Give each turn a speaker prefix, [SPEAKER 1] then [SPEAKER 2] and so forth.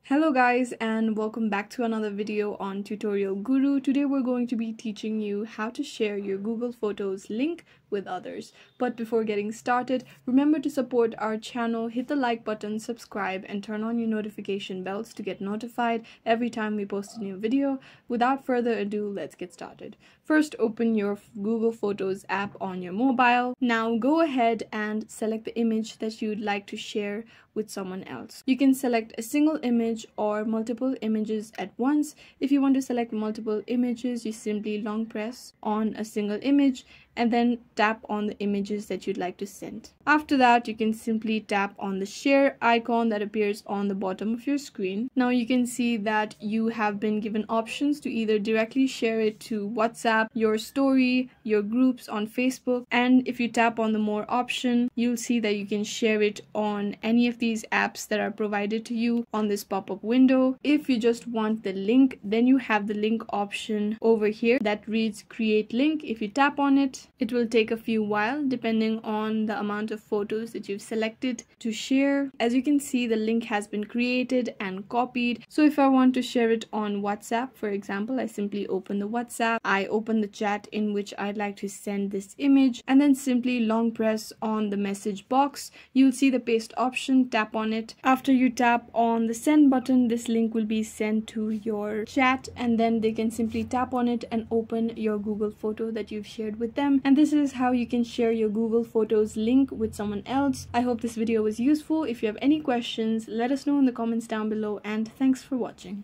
[SPEAKER 1] Hello guys, and welcome back to another video on Tutorial Guru. Today we're going to be teaching you how to share your Google Photos link with others. But before getting started, remember to support our channel, hit the like button, subscribe, and turn on your notification bells to get notified every time we post a new video. Without further ado, let's get started. First, open your Google Photos app on your mobile. Now go ahead and select the image that you'd like to share with someone else. You can select a single image or multiple images at once. If you want to select multiple images, you simply long press on a single image and then tap on the images that you'd like to send. After that, you can simply tap on the share icon that appears on the bottom of your screen. Now you can see that you have been given options to either directly share it to WhatsApp, your story, your groups on Facebook, and if you tap on the more option, you'll see that you can share it on any of these apps that are provided to you on this pop-up window. If you just want the link, then you have the link option over here that reads create link. If you tap on it, it will take a few while depending on the amount of photos that you've selected to share. As you can see, the link has been created and copied. So if I want to share it on WhatsApp, for example, I simply open the WhatsApp, I open the chat in which I'd like to send this image, and then simply long press on the message box. You'll see the paste option, tap on it. After you tap on the send button, this link will be sent to your chat, and then they can simply tap on it and open your Google photo that you've shared with them. And this is how you can share your Google Photos link with someone else. I hope this video was useful. If you have any questions, let us know in the comments down below, and thanks for watching.